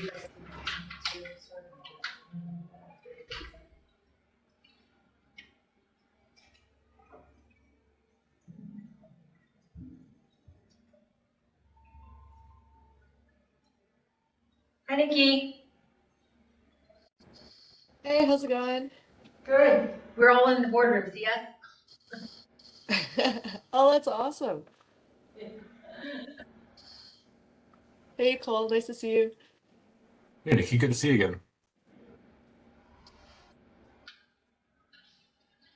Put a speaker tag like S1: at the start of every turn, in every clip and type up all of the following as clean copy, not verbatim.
S1: Hi, Nikki.
S2: Hey, how's it going?
S1: Good. We're all in the boardrooms, yes?
S2: Oh, that's awesome. Hey, Cole, nice to see you.
S3: Hey, Nikki, good to see you again.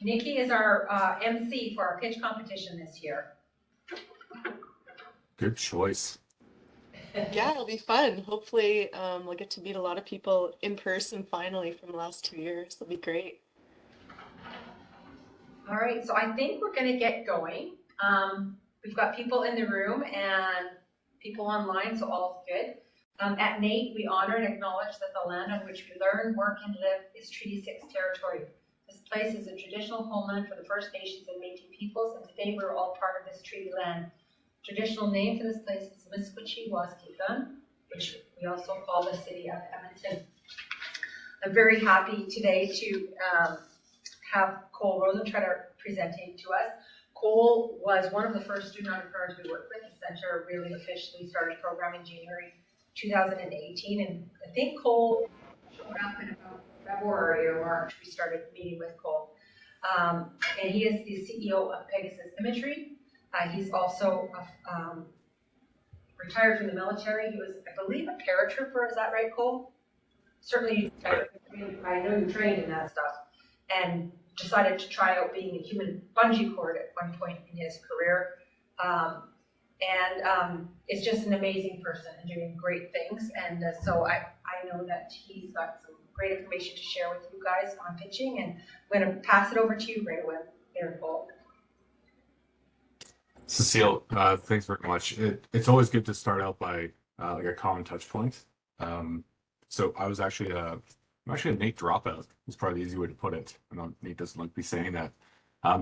S1: Nikki is our MC for our pitch competition this year.
S3: Good choice.
S2: Yeah, it'll be fun. Hopefully, we'll get to meet a lot of people in person finally from the last 2 years. It'll be great.
S1: All right, so I think we're going to get going. We've got people in the room and people online, so all's good. At NATE, we honor and acknowledge that the land on which we learn, work, and live is Treaty 6 territory. This place is a traditional homeland for the First Nations and Métis peoples, and today we're all part of this treaty land. Traditional name for this place is Miskwachi-Waskigan, which we also call the city of Edmonton. I'm very happy today to have Cole Rosentreter presenting to us. Cole was one of the first student entrepreneurs we worked with. The center really officially started program in January 2018, and I think Cole showed up in about February or March. We started meeting with Cole. And he is the CEO of Pegasus Imagery. He's also retired from the military. He was, I believe, a paratrooper. Is that right, Cole? Certainly, I know you trained in that stuff, and decided to try out being a human bungee cord at one point in his career. Is just an amazing person and doing great things. And so I know that he's got some great information to share with you guys on pitching, and I'm going to pass it over to you right away, Cole.
S3: Cecile, thanks very much. It's always good to start out by like a common touch point. So I'm actually a Nate dropout. Is probably the easy way to put it. I know Nate doesn't like me saying that.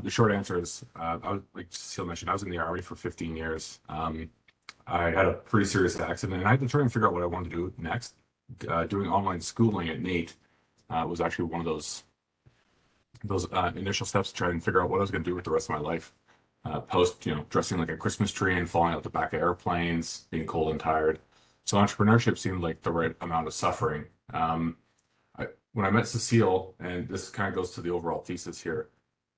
S3: The short answer is, I was, like Cecile mentioned, I was in the Army for 15 years. I had a pretty serious accident, and I had to try and figure out what I wanted to do next. Doing online schooling at NATE was actually one of those initial steps to try and figure out what I was going to do with the rest of my life. Post, dressing like a Christmas tree and falling out the back of airplanes, being cold and tired. So entrepreneurship seemed like the right amount of suffering. When I met Cecile, and this kind of goes to the overall thesis here,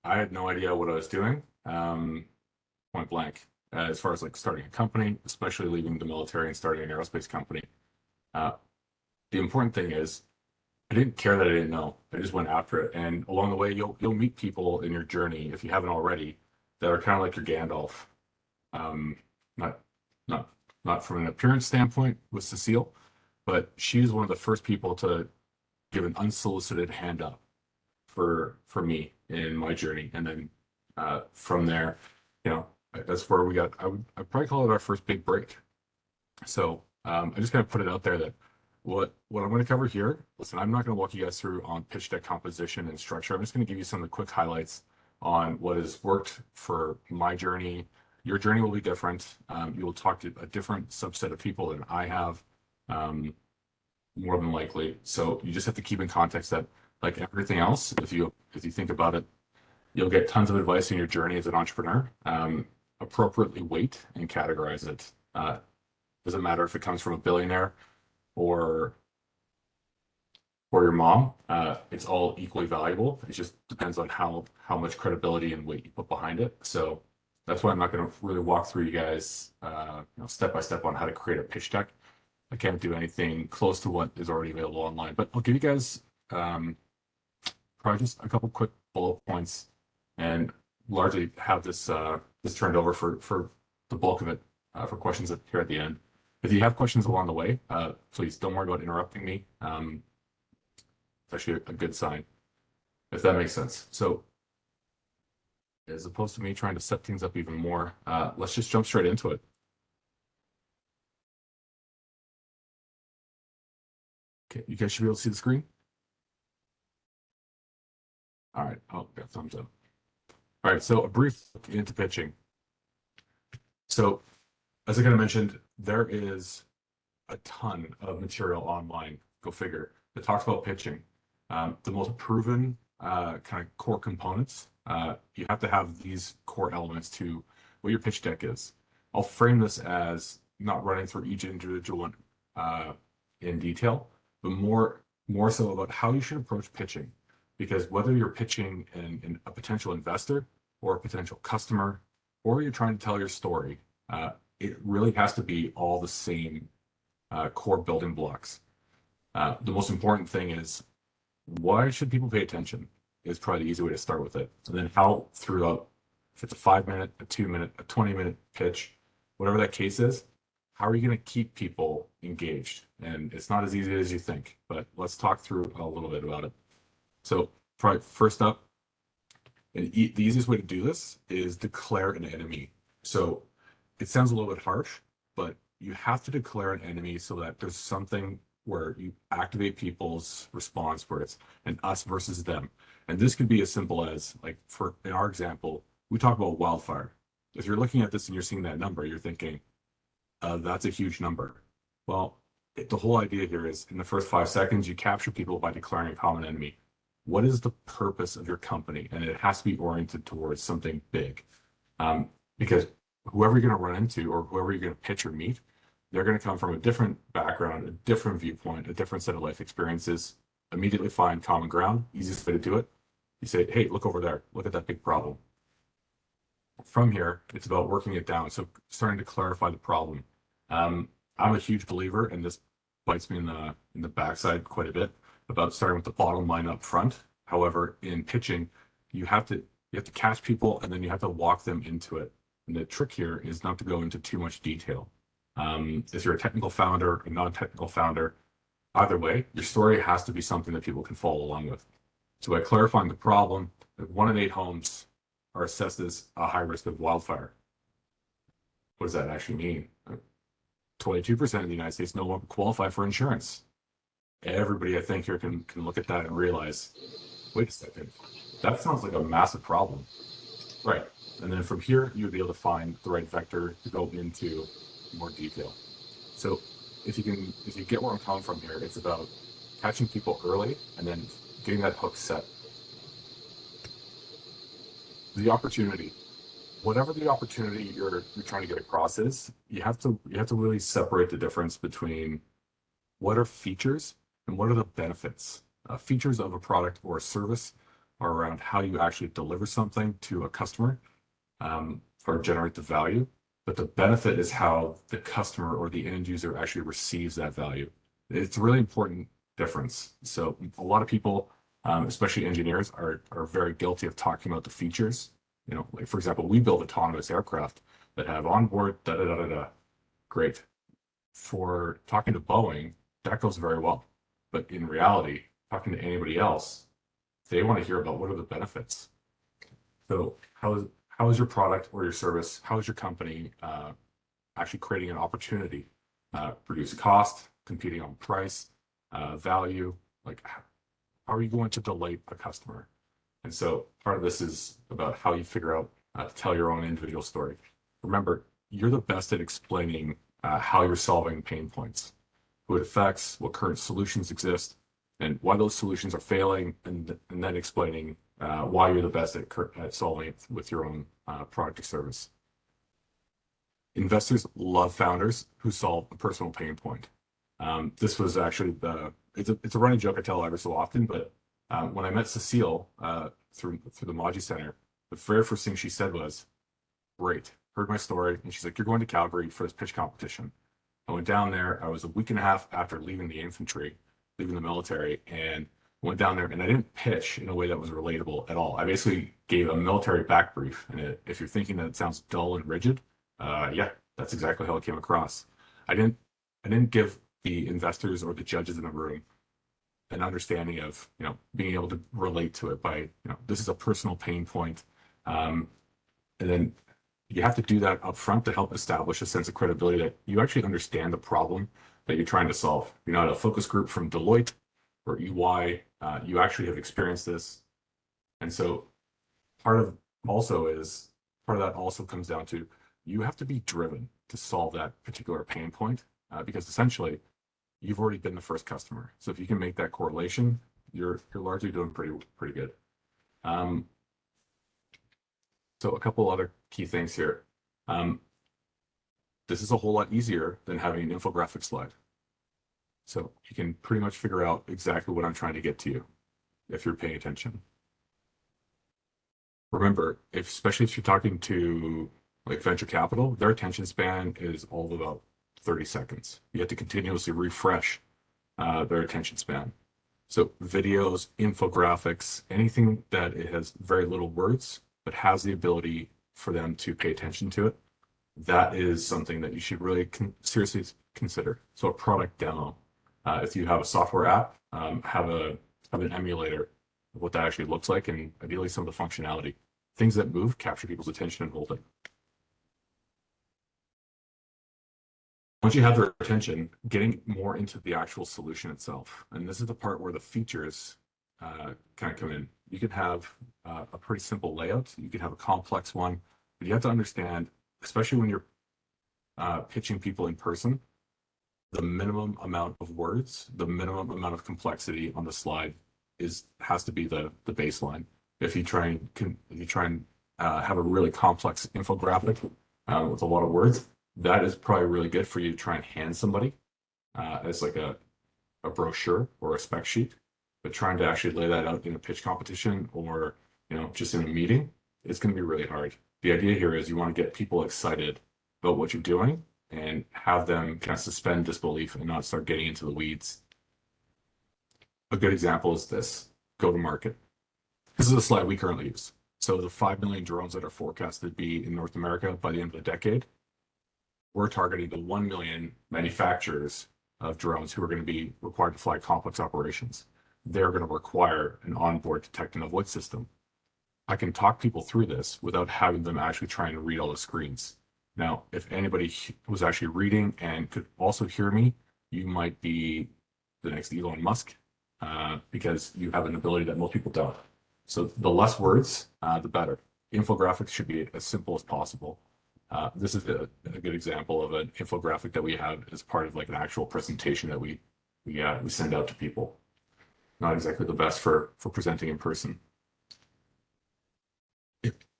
S3: I had no idea what I was doing, point blank, as far as like starting a company, especially leaving the military and starting an aerospace company. The important thing is, I didn't care that I didn't know. I just went after it, and along the way, you'll meet people in your journey, if you haven't already, that are kind of like your Gandalf. Not not not from an appearance standpoint with Cecile, but she's one of the first people to give an unsolicited hand up for me in my journey, and then from there, that's where we got. I'd probably call it our first big break. So I just kind of put it out there that what I'm going to cover here. Listen, I'm not going to walk you guys through on pitch deck composition and structure. I'm just going to give you some of the quick highlights on what has worked for my journey. Your journey will be different. You will talk to a different subset of people than I have, more than likely. So you just have to keep in context that, like everything else, if you think about it, you'll get tons of advice in your journey as an entrepreneur. Appropriately weight and categorize it. Doesn't matter if it comes from a billionaire or your mom. It's all equally valuable. It just depends on how much credibility and weight you put behind it. So that's why I'm not going to really walk through you guys step by step on how to create a pitch deck. I can't do anything close to what is already available online, but I'll give you guys probably just a couple quick bullet points, and largely have this turned over for the bulk of it for questions here at the end. If you have questions along the way, please don't worry about interrupting me. It's actually a good sign, if that makes sense. So as opposed to me trying to set things up even more, let's just jump straight into it. Okay, you guys should be able to see the screen. All right, oh, got thumbs up. All right, so a brief look into pitching. So as I kind of mentioned, there is a ton of material online, go figure, that talks about pitching. The most proven kind of core components, you have to have these core elements to what your pitch deck is. I'll frame this as not running through each individual one in detail, but more so about how you should approach pitching. Because whether you're pitching a potential investor or a potential customer, or you're trying to tell your story, it really has to be all the same core building blocks. The most important thing is, why should people pay attention? Is probably the easy way to start with it. And then how throughout, if it's a 5-minute, a 2-minute, a 20-minute pitch, whatever that case is, how are you going to keep people engaged? And it's not as easy as you think, but let's talk through a little bit about it. So probably first up, the easiest way to do this is declare an enemy. So it sounds a little bit harsh, but you have to declare an enemy so that there's something where you activate people's response, where it's an us versus them. And this could be as simple as, like, in our example, we talk about wildfire. If you're looking at this and you're seeing that number, you're thinking, that's a huge number. Well, the whole idea here is, in the first 5 seconds, you capture people by declaring a common enemy. What is the purpose of your company? And it has to be oriented towards something big. Because whoever you're going to run into or whoever you're going to pitch or meet, they're going to come from a different background, a different viewpoint, a different set of life experiences. Immediately find common ground. Easiest way to do it. You say, hey, look over there. Look at that big problem. From here, it's about working it down. So starting to clarify the problem. I'm a huge believer, and this bites me in the backside quite a bit, about starting with the bottom line up front. However, in pitching, you have to catch people, and then you have to walk them into it. And the trick here is not to go into too much detail. If you're a technical founder, a non-technical founder, either way, your story has to be something that people can follow along with. So by clarifying the problem, 1 in 8 homes are assessed as a high risk of wildfire. What does that actually mean? 22% of the United States no longer qualify for insurance. Everybody, I think, here can look at that and realize, wait a second, that sounds like a massive problem. Right. And then from here, you'd be able to find the right vector to go into more detail. So if you get where I'm coming from here, it's about catching people early and then getting that hook set. The opportunity, whatever the opportunity you're trying to get across is, you have to really separate the difference between what are features and what are the benefits. Features of a product or a service are around how you actually deliver something to a customer, or generate the value. But the benefit is how the customer or the end user actually receives that value. It's a really important difference. So a lot of people, especially engineers, are very guilty of talking about the features. Like, for example, we build autonomous aircraft that have onboard da-da-da-da-da. Great. For talking to Boeing, that goes very well. But in reality, talking to anybody else, they want to hear about what are the benefits. So how is your product or your service, how is your company actually creating an opportunity, reduce cost, competing on price, value, like how are you going to delight a customer? And so part of this is about how you figure out to tell your own individual story. Remember, you're the best at explaining how you're solving pain points, who it affects, what current solutions exist, and why those solutions are failing, and then explaining why you're the best at solving it with your own product or service. Investors love founders who solve a personal pain point. This was actually it's a running joke I tell every so often, but when I met Cecile through the Maji Center, the very first thing she said was, "Great, heard my story," and she's like, "You're going to Calgary for this pitch competition." I went down there. I was a week and a half after leaving the infantry, leaving the military, and went down there, and I didn't pitch in a way that was relatable at all. I basically gave a military back brief, and if you're thinking that it sounds dull and rigid, yeah, that's exactly how it came across. I didn't give the investors or the judges in the room an understanding of being able to relate to it by this is a personal pain point, and then you have to do that up front to help establish a sense of credibility that you actually understand the problem that you're trying to solve. You're not a focus group from Deloitte or EY. You actually have experienced this. And so part of that also comes down to, you have to be driven to solve that particular pain point. because essentially you've already been the first customer. So if you can make that correlation, you're largely doing pretty good. So a couple other key things here. This is a whole lot easier than having an infographic slide. So you can pretty much figure out exactly what I'm trying to get to you if you're paying attention. Remember, especially if you're talking to like venture capital, their attention span is all of about 30 seconds. You have to continuously refresh their attention span. So videos, infographics, anything that it has very little words, but has the ability for them to pay attention to it, that is something that you should really seriously consider. So a product demo, if you have a software app, have an emulator of what that actually looks like, and ideally some of the functionality. Things that move, capture people's attention and hold it. Once you have their attention, getting more into the actual solution itself. And this is the part where the features kind of come in. You can have a pretty simple layout. You can have a complex one, but you have to understand, especially when you're pitching people in person, the minimum amount of words, the minimum amount of complexity on the slide has to be the baseline. If you try and have a really complex infographic with a lot of words, that is probably really good for you to try and hand somebody as like a brochure or a spec sheet. But trying to actually lay that out in a pitch competition or just in a meeting, it's going to be really hard. The idea here is you want to get people excited about what you're doing and have them kind of suspend disbelief and not start getting into the weeds. A good example is this: go to market. This is a slide we currently use. So the 5 million drones that are forecasted to be in North America by the end of the decade, we're targeting the 1 million manufacturers of drones who are going to be required to fly complex operations. They're going to require an onboard detect and avoid system. I can talk people through this without having them actually trying to read all the screens. Now, if anybody was actually reading and could also hear me, you might be the next Elon Musk because you have an ability that most people don't. So the less words, the better. Infographics should be as simple as possible. This is a good example of an infographic that we have as part of like an actual presentation that we send out to people. Not exactly the best for presenting in person.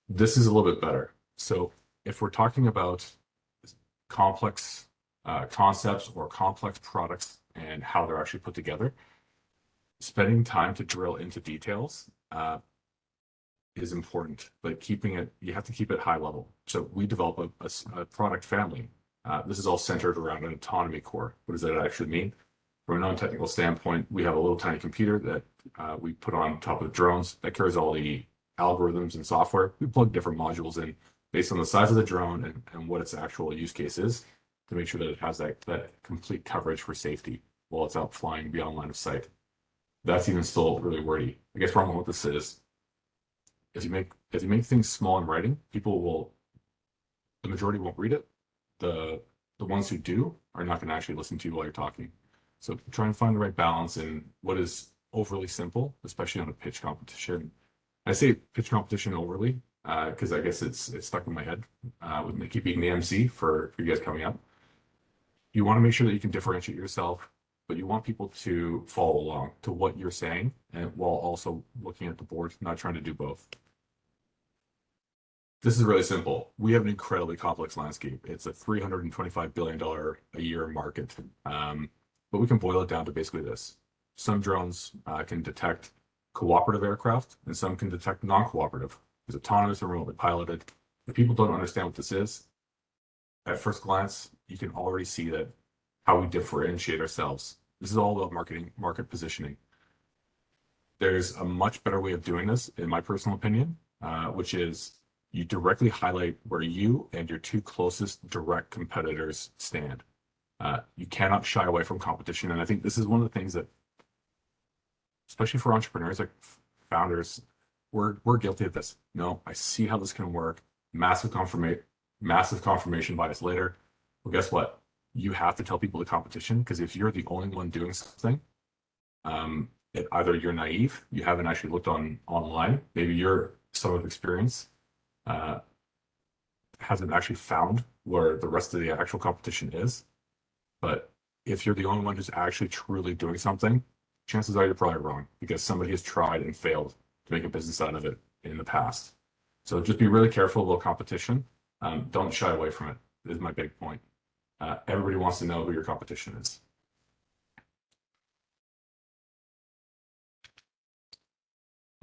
S3: This is a little bit better. So if we're talking about complex concepts or complex products and how they're actually put together, spending time to drill into details is important, but you have to keep it high level. So we develop a product family. This is all centered around an autonomy core. What does that actually mean? From a non-technical standpoint, we have a little tiny computer that we put on top of drones that carries all the algorithms and software. We plug different modules in based on the size of the drone and what its actual use case is to make sure that it has that complete coverage for safety while it's out flying beyond line of sight. That's even still really wordy. I guess problem with this is, as you make things small in writing, the majority won't read it. The ones who do are not going to actually listen to you while you're talking. So try and find the right balance in what is overly simple, especially on a pitch competition. I say pitch competition overly because I guess it's stuck in my head with me keeping the MC for you guys coming up. You want to make sure that you can differentiate yourself, but you want people to follow along to what you're saying and while also looking at the board, not trying to do both. This is really simple. We have an incredibly complex landscape. It's a $325 billion a year market. But we can boil it down to basically this. Some drones can detect cooperative aircraft and some can detect non-cooperative. It's autonomous and remotely piloted. If people don't understand what this is, at first glance, you can already see that how we differentiate ourselves. This is all about market positioning. There's a much better way of doing this, in my personal opinion, which is you directly highlight where you and your two closest direct competitors stand. You cannot shy away from competition. And I think this is one of the things that, especially for entrepreneurs, like founders, we're guilty of this. No, I see how this can work. Massive confirmation bias later. Well, guess what? You have to tell people the competition, because if you're the only one doing something, either you're naive, you haven't actually looked online, maybe you're someone with experience hasn't actually found where the rest of the actual competition is. But if you're the only one who's actually truly doing something, chances are you're probably wrong because somebody has tried and failed to make a business out of it in the past. So just be really careful about competition. Don't shy away from it, is my big point. Everybody wants to know who your competition is.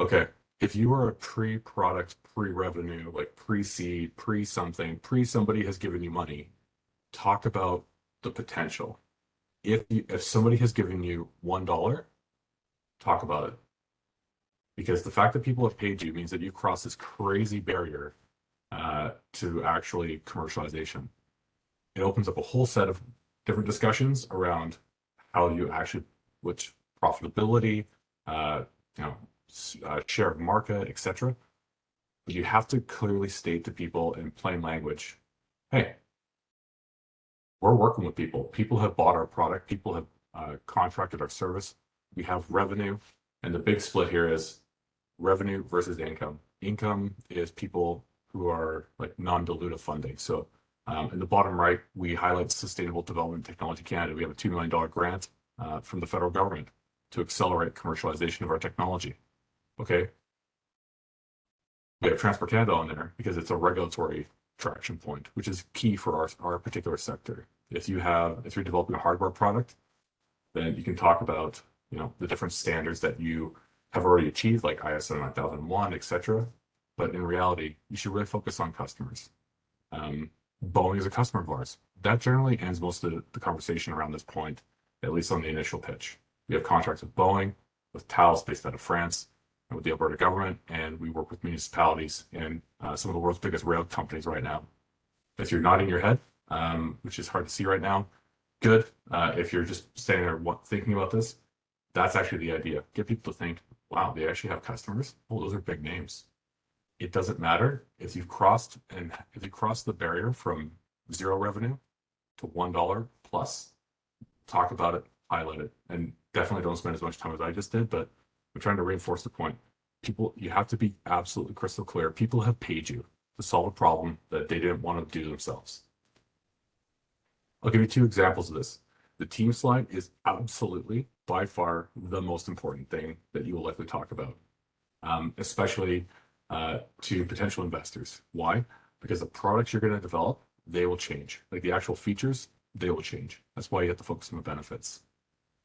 S3: Okay, if you are a pre-product, pre-revenue, like pre-seed, pre-something, pre-somebody has given you money, talk about the potential. If somebody has given you $1, talk about it. Because the fact that people have paid you means that you've crossed this crazy barrier to actually commercialization. It opens up a whole set of different discussions around how you actually, which profitability, you know, share of market, etc. But you have to clearly state to people in plain language, hey, we're working with people. People have bought our product. People have contracted our service. We have revenue. And the big split here is revenue versus income. Income is people who are like non-dilutive funding. So in the bottom right, we highlight Sustainable Development Technology Canada. We have a $2 million grant from the federal government to accelerate commercialization of our technology. Okay. We have Transport Canada on there because it's a regulatory traction point, which is key for our particular sector. If you're developing a hardware product, then you can talk about, you know, the different standards that you have already achieved, like ISO 9001, etc. But in reality, you should really focus on customers. Boeing is a customer of ours. That generally ends most of the conversation around this point, at least on the initial pitch. We have contracts with Boeing, with Talus based out of France, and with the Alberta government, and we work with municipalities and some of the world's biggest rail companies right now. If you're nodding your head, which is hard to see right now, good. If you're just standing there thinking about this, that's actually the idea. Get people to think, wow, they actually have customers. Oh, those are big names. It doesn't matter if you've crossed the barrier from zero revenue to $1 plus, talk about it, highlight it, and definitely don't spend as much time as I just did, but I'm trying to reinforce the point. People, you have to be absolutely crystal clear. People have paid you to solve a problem that they didn't want to do themselves. I'll give you two examples of this. The team slide is absolutely, by far, the most important thing that you will likely talk about, especially to potential investors. Why? Because the products you're going to develop, they will change. Like the actual features, they will change. That's why you have to focus on the benefits.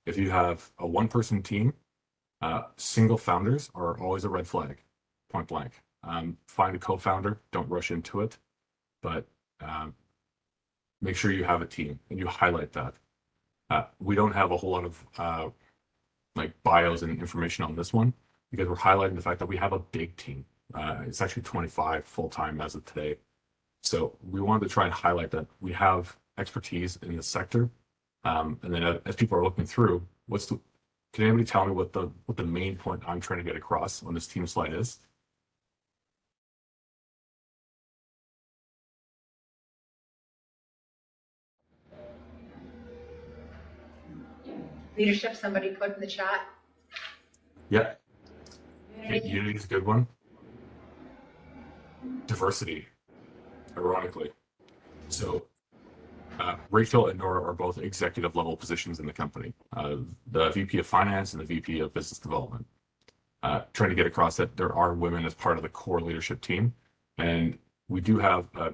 S3: If you have a one-person team, single founders are always a red flag, point blank. Find a co-founder, don't rush into it, but make sure you have a team and you highlight that. We don't have a whole lot of like bios and information on this one because we're highlighting the fact that we have a big team. It's actually 25 full-time as of today. So we wanted to try and highlight that we have expertise in this sector. And then as people are looking through, can anybody tell me what the main point I'm trying to get across on this team slide is?
S1: Leadership, somebody put in the chat.
S3: Yeah. Unity is a good one. Diversity, ironically. So Rachel and Nora are both executive level positions in the company. The VP of Finance and the VP of Business Development. Trying to get across that there are women as part of the core leadership team. And we do have a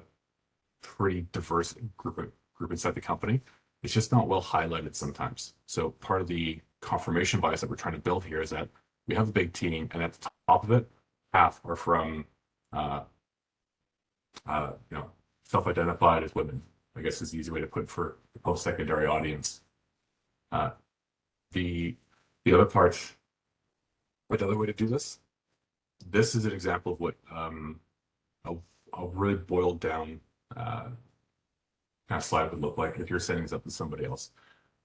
S3: pretty diverse group inside the company. It's just not well highlighted sometimes. So part of the confirmation bias that we're trying to build here is that we have a big team, and at the top of it, half are from, self-identified as women. I guess is the easy way to put it for the post-secondary audience. The other part, another way to do this. This is an example of what a really boiled down kind of slide would look like if you're sending this up to somebody else.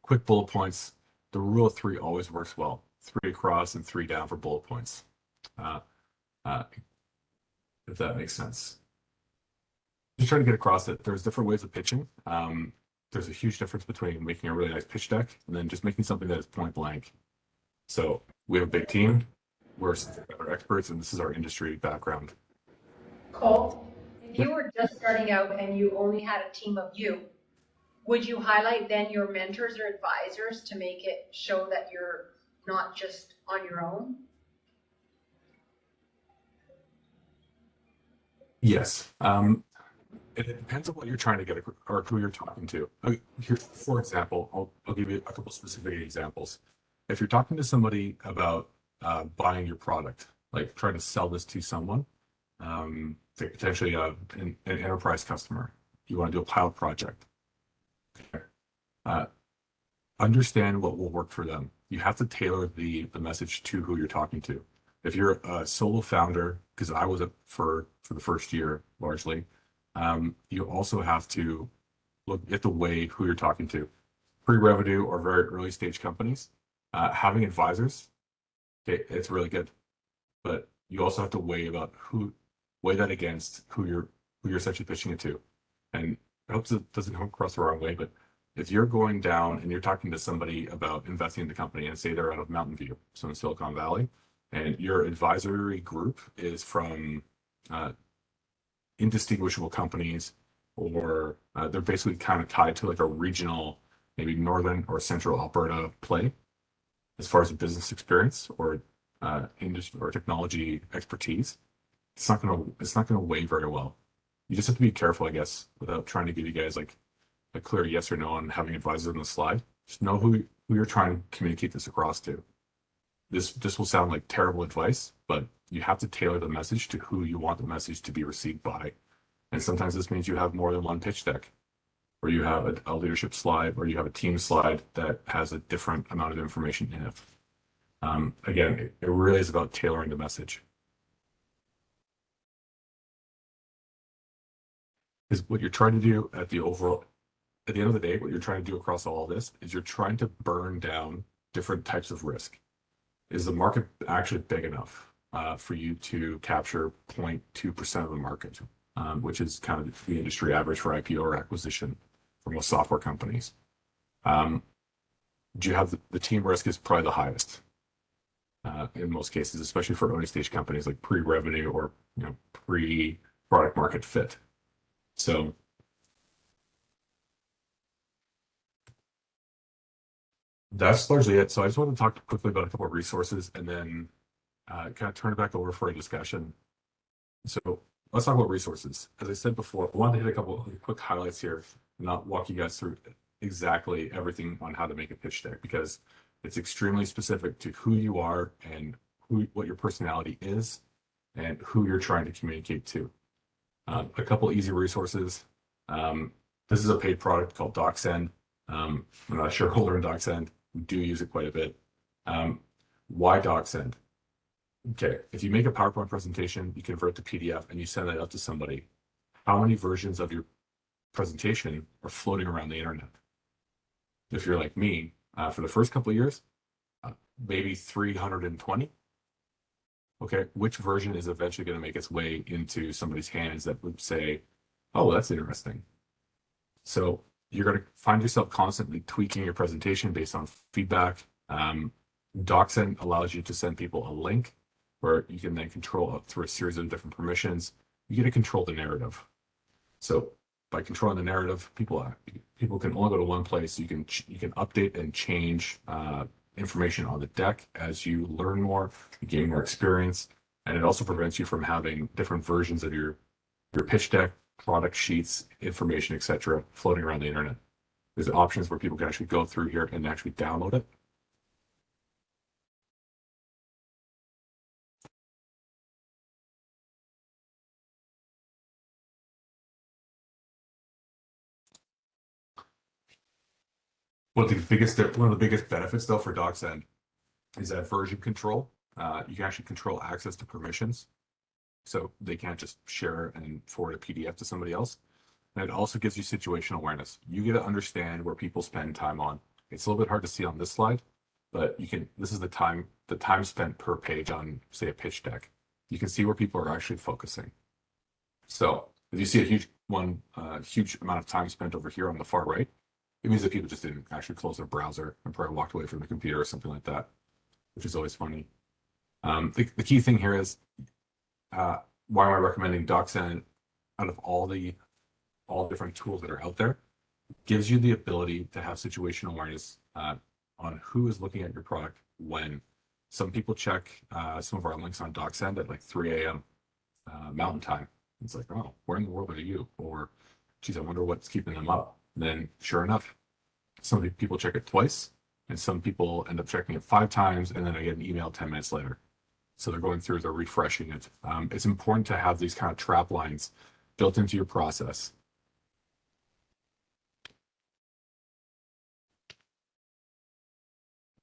S3: Quick bullet points. The rule of three always works well. 3 across and 3 down for bullet points. If that makes sense. Just trying to get across that there's different ways of pitching. There's a huge difference between making a really nice pitch deck and then just making something that is point blank. So we have a big team. We're experts, and this is our industry background.
S1: Cole, if you were just starting out and you only had a team of you, would you highlight then your mentors or advisors to make it show that you're not just on your own?
S3: Yes. It depends on what you're trying to get or who you're talking to. Here, for example, I'll give you a couple specific examples. If you're talking to somebody about buying your product, like trying to sell this to someone, say potentially an enterprise customer, you want to do a pilot project. Okay. Understand what will work for them. You have to tailor the message to who you're talking to. If you're a solo founder, because I was for the first year largely, you also have to look at the way who you're talking to. Pre-revenue or very early stage companies, having advisors, okay, it's really good, but you also have to weigh that against who you're essentially pitching it to. And I hope it doesn't come across the wrong way, but if you're going down and you're talking to somebody about investing in the company, and say they're out of Mountain View, so in Silicon Valley, and your advisory group is from indistinguishable companies, or they're basically kind of tied to like a regional, maybe northern or central Alberta play, as far as business experience or industry or technology expertise, it's not gonna weigh very well. You just have to be careful, I guess, without trying to give you guys like a clear yes or no on having advisors on the slide. Just know who you're trying to communicate this across to. This will sound like terrible advice, but you have to tailor the message to who you want the message to be received by. And sometimes this means you have more than one pitch deck, or you have a leadership slide, or you have a team slide that has a different amount of information in it. Again, it really is about tailoring the message. Is what you're trying to do at the end of the day, what you're trying to do across all of this is you're trying to burn down different types of risk. Is the market actually big enough for you to capture 0.2% of the market, which is kind of the industry average for IPO or acquisition for most software companies? Do you have the team risk is probably the highest in most cases, especially for early stage companies like pre-revenue or pre-product market fit. So that's largely it. So I just want to talk quickly about a couple of resources and then kind of turn it back over for a discussion. So let's talk about resources. As I said before, I wanted to hit a couple of quick highlights here and not walk you guys through exactly everything on how to make a pitch deck, because it's extremely specific to who you are and what your personality is and who you're trying to communicate to. A couple easy resources. This is a paid product called DocSend. I'm not a shareholder in DocSend. We do use it quite a bit. Why DocSend? Okay, if you make a PowerPoint presentation, you convert to PDF and you send that out to somebody, how many versions of your presentation are floating around the internet? If you're like me, for the first couple of years, maybe 320. Okay, which version is eventually going to make its way into somebody's hands that would say, oh, that's interesting. So you're going to find yourself constantly tweaking your presentation based on feedback. DocSend allows you to send people a link where you can then control up through a series of different permissions. You get to control the narrative. So by controlling the narrative, people can only go to one place. You can update and change information on the deck as you learn more, you gain more experience, and it also prevents you from having different versions of your pitch deck, product sheets, information, etc., floating around the internet. There's options where people can actually go through here and actually download it. One of the biggest benefits though for DocSend is that version control. You can actually control access to permissions, so they can't just share and forward a PDF to somebody else. And it also gives you situational awareness. You get to understand where people spend time on. It's a little bit hard to see on this slide, but this is the time spent per page on, say, a pitch deck. You can see where people are actually focusing. So if you see a huge amount of time spent over here on the far right, it means that people just didn't actually close their browser and probably walked away from the computer or something like that, which is always funny. The key thing here is, why am I recommending DocSend out of all different tools that are out there? gives you the ability to have situational awareness on who is looking at your product when. Some people check some of our links on DocSend at like 3 a.m. Mountain time. It's like, oh, where in the world are you? Or, geez, I wonder what's keeping them up. And then, sure enough, some people check it twice, and some people end up checking it 5 times, and then I get an email 10 minutes later. So they're going through, they're refreshing it. It's important to have these kind of trap lines built into your process.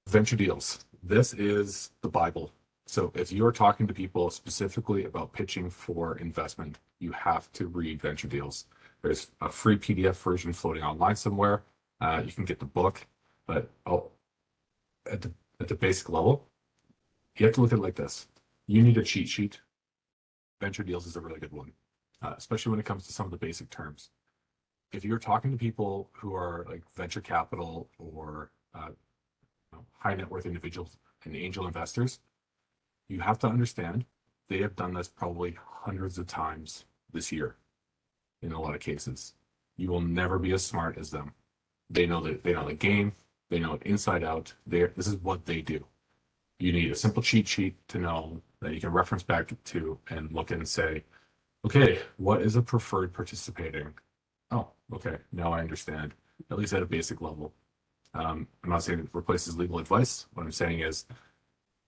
S3: Venture deals. This is the Bible. So if you're talking to people specifically about pitching for investment, you have to read venture deals. There's a free PDF version floating online somewhere. You can get the book, but at the basic level, you have to look at it like this. You need a cheat sheet. Venture deals is a really good one, especially when it comes to some of the basic terms. If you're talking to people who are like venture capital or high net worth individuals and angel investors, you have to understand they have done this probably hundreds of times this year in a lot of cases. You will never be as smart as them. They know the game, they know it inside out. This is what they do. You need a simple cheat sheet to know that you can reference back to and look and say, okay, what is a preferred participating? Oh, okay, now I understand, at least at a basic level. I'm not saying it replaces legal advice. What I'm saying is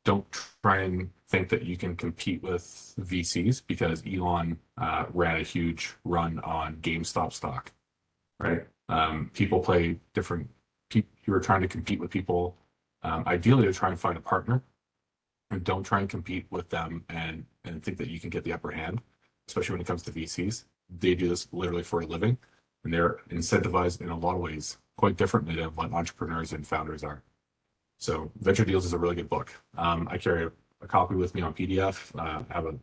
S3: don't try and think that you can compete with VCs because Elon ran a huge run on GameStop stock, right? People play different. You are trying to compete with people, ideally to try and find a partner, and don't try and compete with them and think that you can get the upper hand, especially when it comes to VCs. They do this literally for a living, and they're incentivized in a lot of ways quite differently than what entrepreneurs and founders are. So Venture Deals is a really good book. I carry a copy with me on PDF. I have a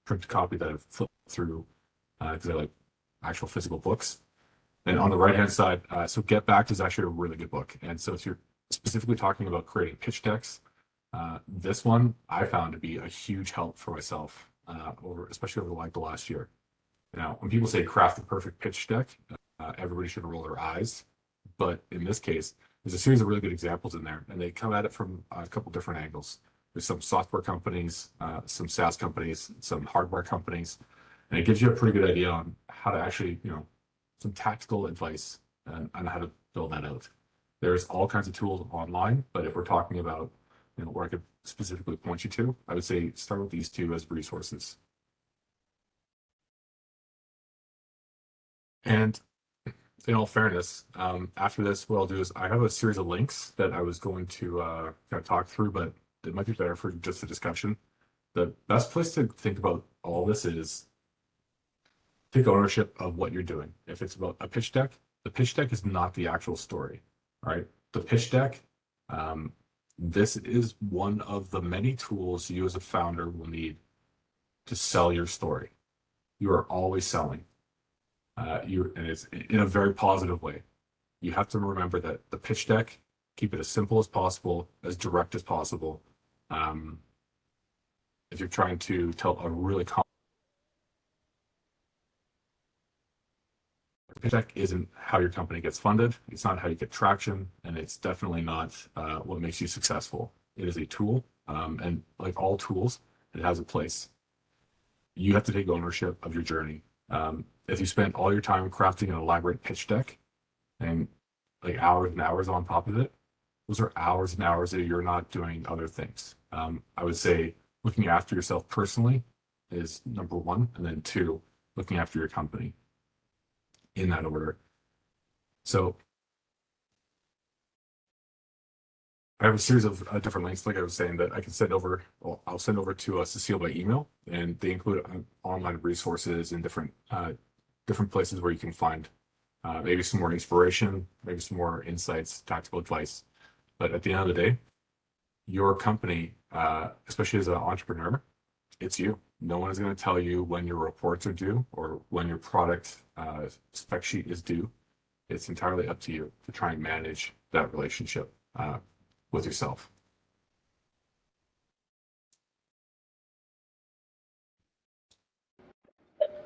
S3: printed copy that I've flipped through because I like actual physical books. And on the right-hand side, so Get Back is actually a really good book. And so if you're specifically talking about creating pitch decks, this one I found to be a huge help for myself, especially over like the last year. Now, when people say craft the perfect pitch deck, everybody should roll their eyes. But in this case, there's a series of really good examples in there, and they come at it from a couple different angles. There's some software companies, some SaaS companies, some hardware companies, and it gives you a pretty good idea on how to actually, some tactical advice on how to build that out. There's all kinds of tools online, but if we're talking about, where I could specifically point you to, I would say start with these two as resources. And in all fairness, after this, what I'll do is I have a series of links that I was going to kind of talk through, but it might be better for just a discussion. The best place to think about all this is take ownership of what you're doing. If it's about a pitch deck, the pitch deck is not the actual story, right? The pitch deck, this is one of the many tools you as a founder will need to sell your story. You are always selling. And it's in a very positive way. You have to remember that the pitch deck, keep it as simple as possible, as direct as possible. If you're trying to tell a really complex pitch deck, isn't how your company gets funded. It's not how you get traction, and it's definitely not what makes you successful. It is a tool, and like all tools, it has a place. You have to take ownership of your journey. If you spend all your time crafting an elaborate pitch deck and like hours and hours on top of it, those are hours and hours that you're not doing other things. I would say looking after yourself personally is number one, and then two, looking after your company in that order. So I have a series of different links, like I was saying, that I can send over. Well, I'll send over to Cecile by email, and they include online resources and different places where you can find maybe some more inspiration, maybe some more insights, tactical advice. But at the end of the day, your company, especially as an entrepreneur, it's you. No one is going to tell you when your reports are due or when your product spec sheet is due. It's entirely up to you to try and manage that relationship with yourself.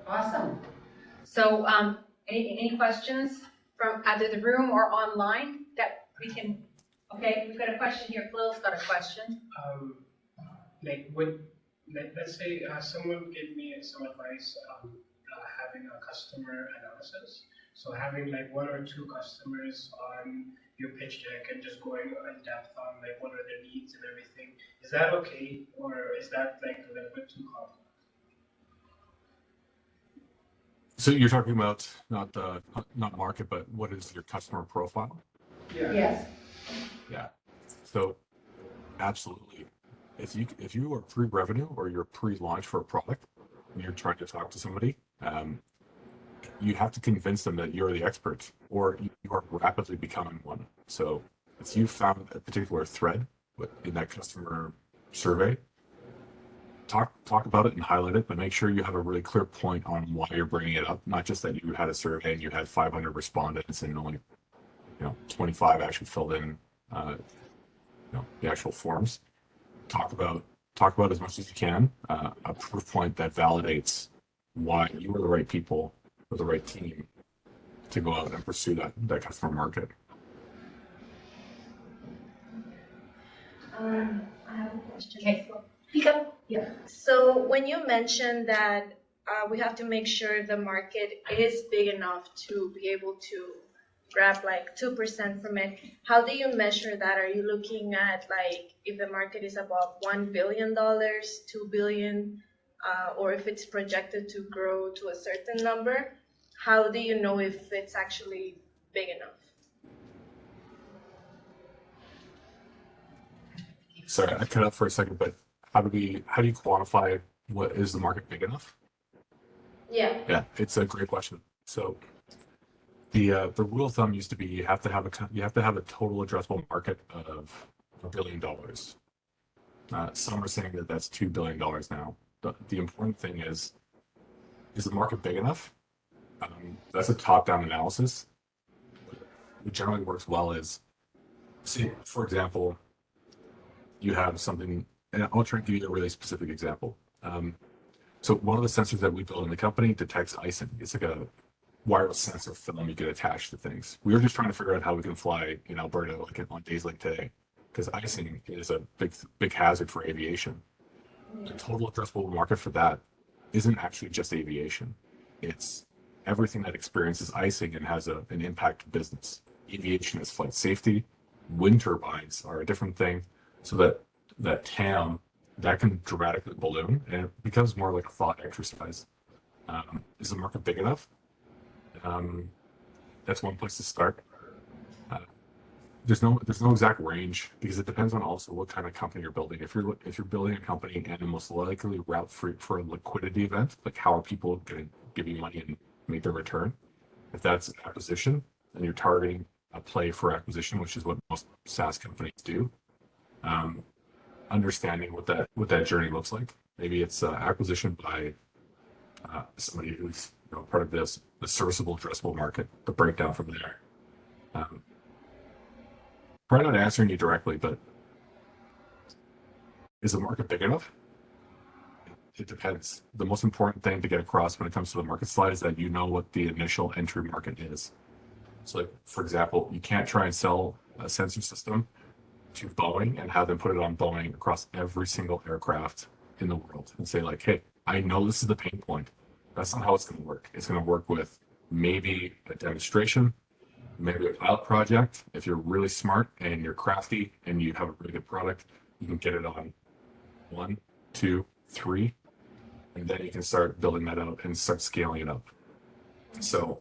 S1: Awesome. So, any questions from either the room or online that we can, okay, we've got a question here. Phil's got a question.
S4: Like would, let's say someone gave me some advice having a customer analysis. So having like one or two customers on your pitch deck and just going in depth on like what are their needs and everything. Is that okay, or is that like a little bit too complex?
S3: So you're talking about not market, but what is your customer profile?
S4: Yeah.
S1: Yes.
S3: Yeah. So absolutely. If you are pre-revenue or you're pre-launch for a product and you're trying to talk to somebody, you have to convince them that you're the expert or you are rapidly becoming one. So if you found a particular thread in that customer survey, talk about it and highlight it, but make sure you have a really clear point on why you're bringing it up. Not just that you had a survey and you had 500 respondents and only 25 actually filled in the actual forms. Talk about as much as you can, a proof point that validates why you are the right people or the right team to go out and pursue that customer market.
S5: I have a question.
S1: Okay. Pick up. Yeah.
S5: So when you mentioned that we have to make sure the market is big enough to be able to grab like 2% from it, how do you measure that? Are you looking at like if the market is above $1 billion, $2 billion, or if it's projected to grow to a certain number? How do you know if it's actually big enough?
S3: Sorry, I cut out for a second, but how do you quantify what is the market big enough? Yeah, it's a great question. So the rule of thumb used to be you have to have a total addressable market of $1 billion. Some are saying that that's $2 billion now. The important thing is the market big enough? That's a top-down analysis. What generally works well is, see, for example, you have something, and I'll try to give you a really specific example. So one of the sensors that we build in the company detects icing. It's like a wireless sensor film you get attached to things. We were just trying to figure out how we can fly in Alberta like on days like today, because icing is a big hazard for aviation. The total addressable market for that isn't actually just aviation. It's everything that experiences icing and has an impact to business. Aviation is flight safety. Wind turbines are a different thing. So that TAM, that can dramatically balloon and it becomes more like a thought exercise. Is the market big enough? That's one place to start. There's no exact range because it depends on also what kind of company you're building. If you're building a company and a most likely route for a liquidity event, like how are people going to give you money and make their return? If that's an acquisition and you're targeting a play for acquisition, which is what most SaaS companies do, understanding what that journey looks like. Maybe it's acquisition by somebody who's part of the serviceable addressable market. The breakdown from there. Probably not answering you directly, but is the market big enough? It depends. The most important thing to get across when it comes to the market slide is that you know what the initial entry market is. So, like, for example, you can't try and sell a sensor system to Boeing and have them put it on Boeing across every single aircraft in the world and say like, hey, I know this is the pain point. That's not how it's going to work. It's going to work with maybe a demonstration, maybe a pilot project. If you're really smart and you're crafty and you have a really good product, you can get it on 1, 2, 3, and then you can start building that out and start scaling it up. So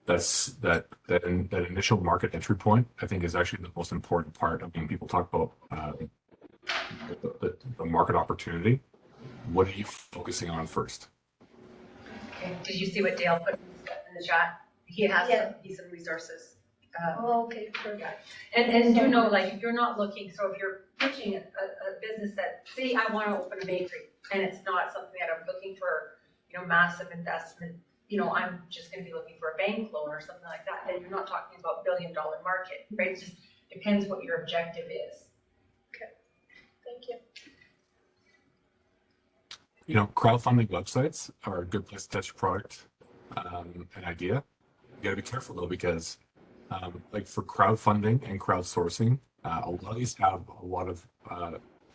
S3: that's that initial market entry point, I think, is actually the most important part of when people talk about the market opportunity. What are you focusing on first?
S1: Okay. Did you see what Dale put in the chat? He has some resources.
S5: Okay, perfect.
S1: Yeah. And do know, like, if you're not looking, so if you're pitching a business that, say, I want to open a bakery, and it's not something that I'm looking for, massive investment, I'm just going to be looking for a bank loan or something like that, then you're not talking about $1 billion market, right? It just depends what your objective is.
S5: Okay, thank you.
S3: Crowdfunding websites are a good place to test your product, an idea. You gotta be careful though, because like for crowdfunding and crowdsourcing, a lot of these have a lot of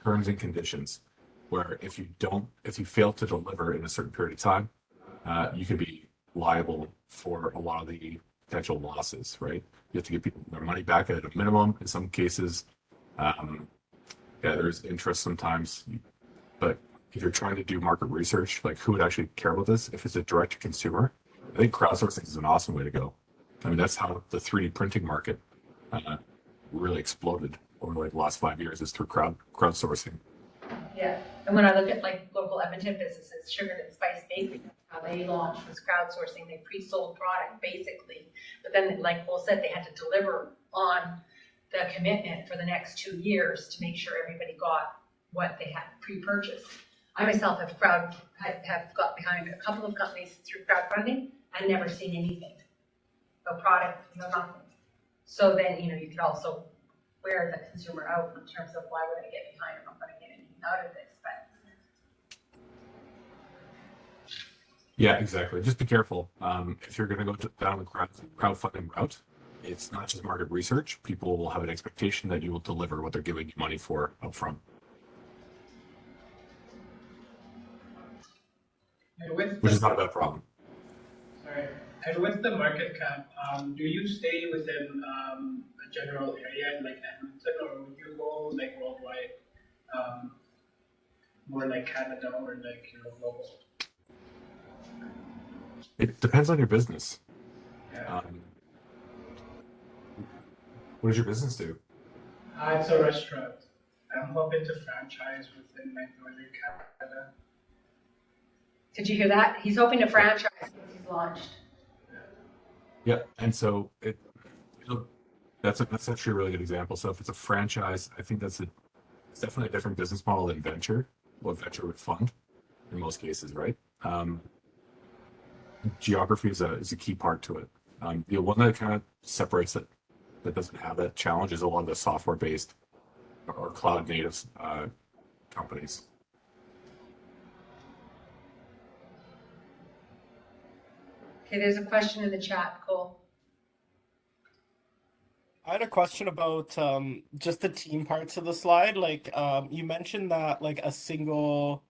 S3: terms and conditions where if you fail to deliver in a certain period of time, you could be liable for a lot of the potential losses, right? You have to give people their money back at a minimum in some cases. Yeah, there's interest sometimes, but if you're trying to do market research, like who would actually care about this? If it's a direct to consumer, I think crowdsourcing is an awesome way to go. I mean, that's how the 3D printing market really exploded over like the last 5 years is through crowdsourcing.
S1: Yeah, and when I look at like local Edmonton businesses, Sugar and Spice Bakery, how they launched was crowdsourcing. They pre-sold product basically, but then like Cole said, they had to deliver on the commitment for the next 2 years to make sure everybody got what they had pre-purchased. I myself have got behind a couple of companies through crowdfunding and never seen anything. No product, no nothing. So then, you could also wear the consumer out in terms of why would I get behind if I'm going to get anything out of this. But
S3: Yeah, exactly. Just be careful. If you're going to go down the crowdfunding route, it's not just market research. People will have an expectation that you will deliver what they're giving you money for upfront, which is not a bad problem.
S4: Sorry. And with the market cap, do you stay within a general area like Edmonton, or would you go like worldwide, more like Canada or like global?
S3: It depends on your business.
S4: Yeah.
S3: What does your business do?
S4: It's a restaurant. I'm hoping to franchise within like Northern Canada.
S1: did you hear that? He's hoping to franchise once he's launched.
S3: Yeah, and so that's actually a really good example. So if it's a franchise, I think it's definitely a different business model than venture. What venture would fund in most cases, right? Geography is a key part to it. The one that kind of separates it, that doesn't have that challenge, is a lot of the software-based or cloud native companies.
S1: Okay, there's a question in the chat, Cole.
S6: I had a question about just the team parts of the slide. Like you mentioned that like a single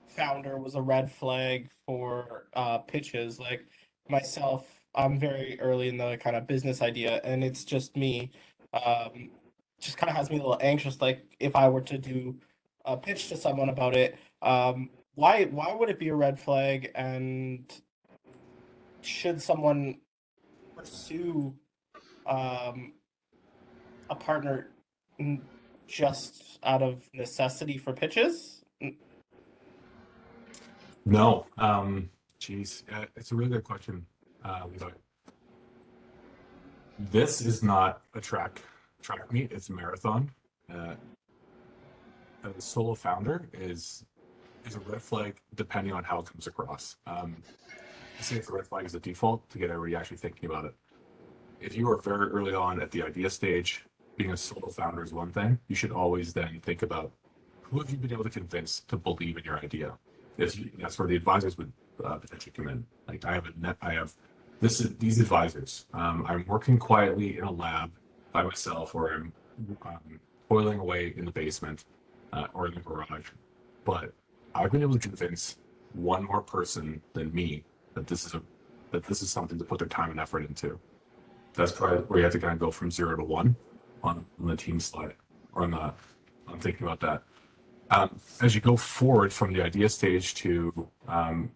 S6: founder was a red flag for pitches. Like myself, I'm very early in the kind of business idea, and it's just me. Just kind of has me a little anxious. Like if I were to do a pitch to someone about it, why would it be a red flag? And should someone pursue a partner just out of necessity for pitches?
S3: No, geez, it's a really good question. This is not a track meet; it's a marathon. A solo founder is a red flag depending on how it comes across. I say it's a red flag as a default to get everybody actually thinking about it. If you are very early on at the idea stage, being a solo founder is one thing. You should always then think about who have you been able to convince to believe in your idea. That's where the advisors would potentially come in. Like I have these advisors. I'm working quietly in a lab by myself, or I'm toiling away in the basement or in the garage. But I've been able to convince one more person than me that this is something to put their time and effort into. That's probably where you have to kind of go from 0 to 1 on the team slide, or on thinking about that. As you go forward from the idea stage to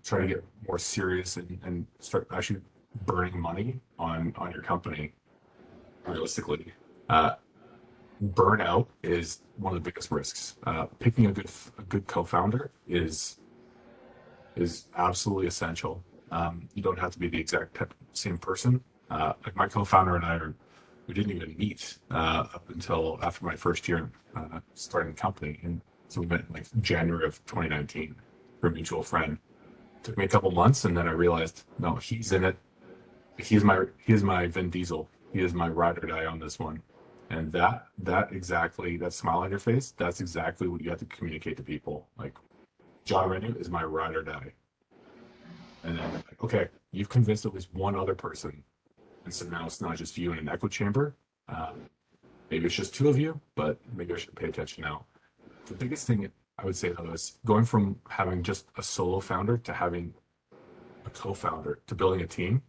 S3: try to get more serious and start actually burning money on your company, realistically, burnout is one of the biggest risks. Picking a good co-founder is absolutely essential. You don't have to be the exact same person. Like my co-founder and I we didn't even meet up until after my first year starting the company, and so we met in like January of 2019 for a mutual friend. Took me a couple months, and then I realized, no, he's in it. He is my Vin Diesel. He is my ride or die on this one. And that smile on your face, that's exactly what you have to communicate to people. Like, John Renew is my ride or die. And then, okay, you've convinced at least one other person. And so now it's not just you in an echo chamber. Maybe it's just two of you, but maybe I should pay attention now. The biggest thing I would say though is going from having just a solo founder to having a co-founder to building a team.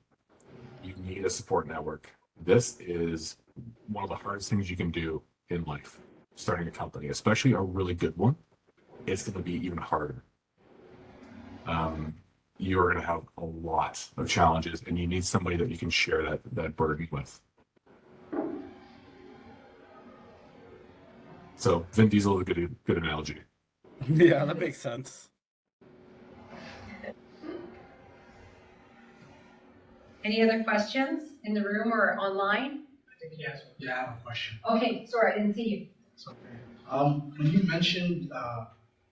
S3: You need a support network. This is one of the hardest things you can do in life, starting a company, especially a really good one. It's going to be even harder. You're going to have a lot of challenges, and you need somebody that you can share that burden with. So Vin Diesel is a good analogy.
S6: Yeah, that makes sense.
S1: Any other questions in the room or online?
S4: I think he has one. Yeah, I have a question.
S1: Okay, sorry, I didn't see you.
S4: It's okay. When you mentioned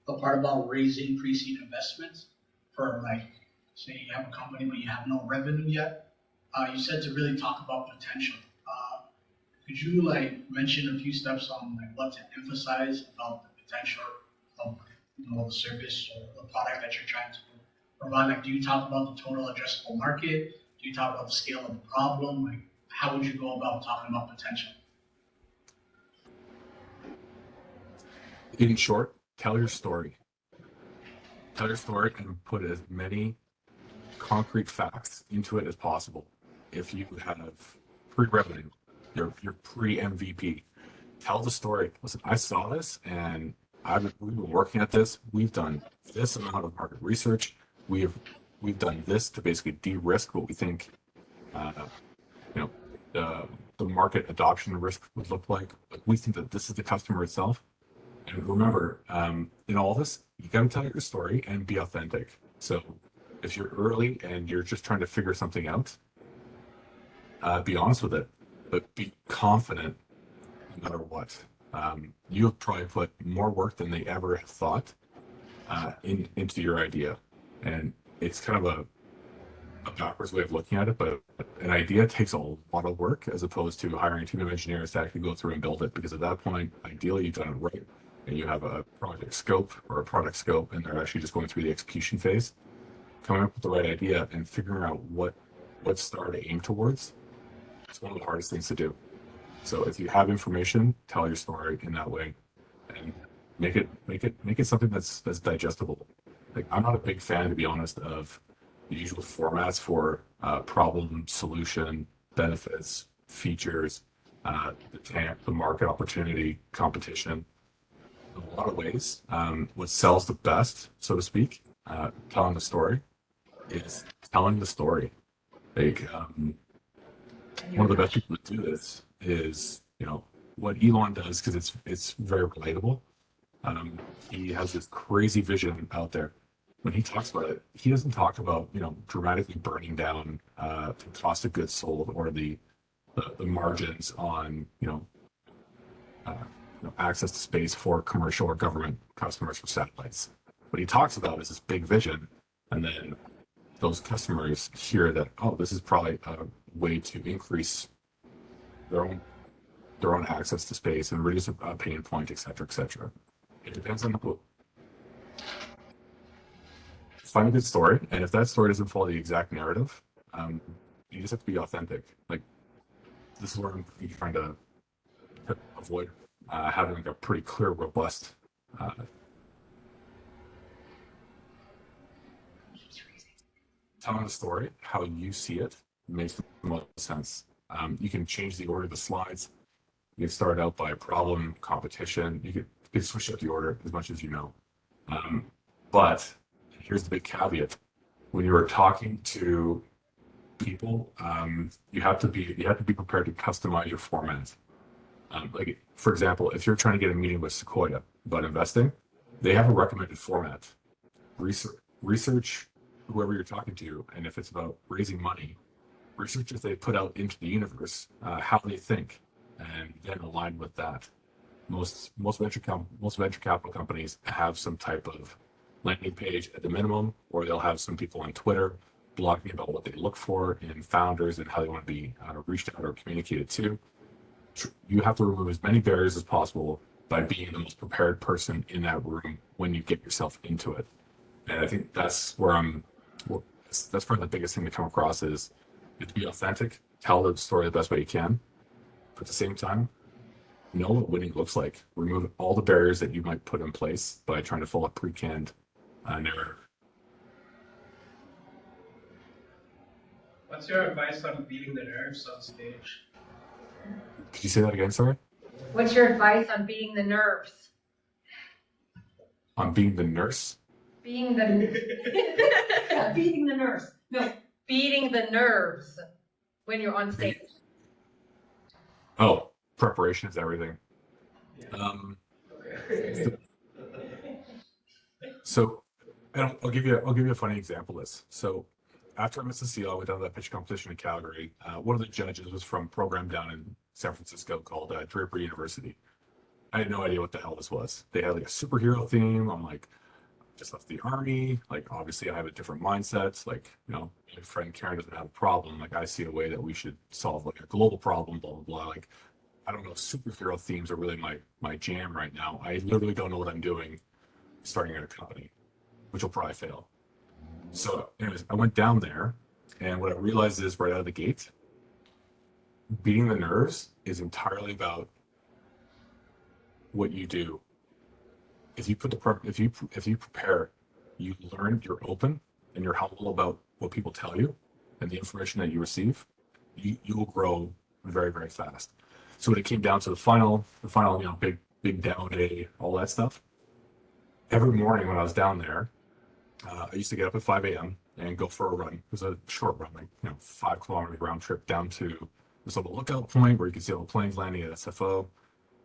S4: the part about raising pre-seed investments for like, say you have a company but you have no revenue yet, you said to really talk about potential. Could you like mention a few steps on like what to emphasize about the potential of the service or the product that you're trying to provide? Like, do you talk about the total addressable market? Do you talk about the scale of the problem? Like, how would you go about talking about potential?
S3: In short, tell your story. Tell your story and put as many concrete facts into it as possible. If you have pre-revenue, your pre-MVP, tell the story. Listen, I saw this and we've been working at this. We've done this amount of market research. We've done this to basically de-risk what we think, the market adoption risk would look like. But we think that this is the customer itself. And remember, in all this, you got to tell your story and be authentic. So if you're early and you're just trying to figure something out, be honest with it, but be confident no matter what. You'll probably put more work than they ever have thought into your idea. And it's kind of a backwards way of looking at it, but an idea takes a lot of work as opposed to hiring a team of engineers to actually go through and build it. Because at that point, ideally, you've done it right. And you have a project scope or a product scope, and they're actually just going through the execution phase, coming up with the right idea and figuring out what star to aim towards. It's one of the hardest things to do. So if you have information, tell your story in that way, and make it something that's digestible. Like, I'm not a big fan, to be honest, of the usual formats for problem, solution, benefits, features, the TAM, the market opportunity, competition. In a lot of ways, what sells the best, so to speak, telling the story, is telling the story. Like, one of the best people to do this is, what Elon does, because it's very relatable. He has this crazy vision out there. When he talks about it, he doesn't talk about, dramatically burning down the cost of goods sold or the margins on, access to space for commercial or government customers for satellites. What he talks about is this big vision, and then those customers hear that, oh, this is probably a way to increase their own access to space and reduce a pain point, et cetera, et cetera. It depends on the book. Find a good story, and if that story doesn't follow the exact narrative, you just have to be authentic. Like, this is where I'm trying to avoid having like a pretty clear, robust telling the story how you see it makes the most sense. You can change the order of the slides. You can start out by problem, competition. You can switch up the order as much as you know. But here's the big caveat: when you are talking to people, you have to be prepared to customize your format. Like, for example, if you're trying to get a meeting with Sequoia about investing, they have a recommended format. Research whoever you're talking to, and if it's about raising money, research if they put out into the universe how they think, and then align with that. Most venture capital companies have some type of landing page at the minimum, or they'll have some people on Twitter blogging about what they look for in founders and how they want to be reached out or communicated to. You have to remove as many barriers as possible by being the most prepared person in that room when you get yourself into it. And I think that's where That's probably the biggest thing to come across is to be authentic, tell the story the best way you can, but at the same time, know what winning looks like. Remove all the barriers that you might put in place by trying to follow a pre-canned narrative.
S4: What's your advice on beating the nerves on stage?
S3: Could you say that again? Sorry.
S1: What's your advice on beating the nerves?
S3: On being the nurse.
S1: Being the beating the nerves. No, beating the nerves when you're on stage.
S3: Oh, preparation is everything. So, and I'll give you a funny example of this. So, after I missed the CO, I went down to that pitch competition in Calgary. One of the judges was from a program down in San Francisco called Draper University. I had no idea what the hell this was. They had like a superhero theme. I'm like, just left the army. Like, obviously, I have a different mindset. Like, you know, my friend Karen doesn't have a problem. Like, I see a way that we should solve like a global problem. Blah blah blah. Like, I don't know. Superhero themes are really my jam right now. I literally don't know what I'm doing starting at a company, which will probably fail. So, anyways, I went down there, and what I realized is right out of the gate, beating the nerves is entirely about what you do. If you put the if you prepare, you learn, you're open, and you're humble about what people tell you and the information that you receive, you will grow very, very fast. So when it came down to the final, you know, big demo day, all that stuff, every morning when I was down there, I used to get up at 5 a.m. and go for a run. It was a short run, like, you know, 5 kilometer round trip down to this little lookout point where you can see all the planes landing at SFO,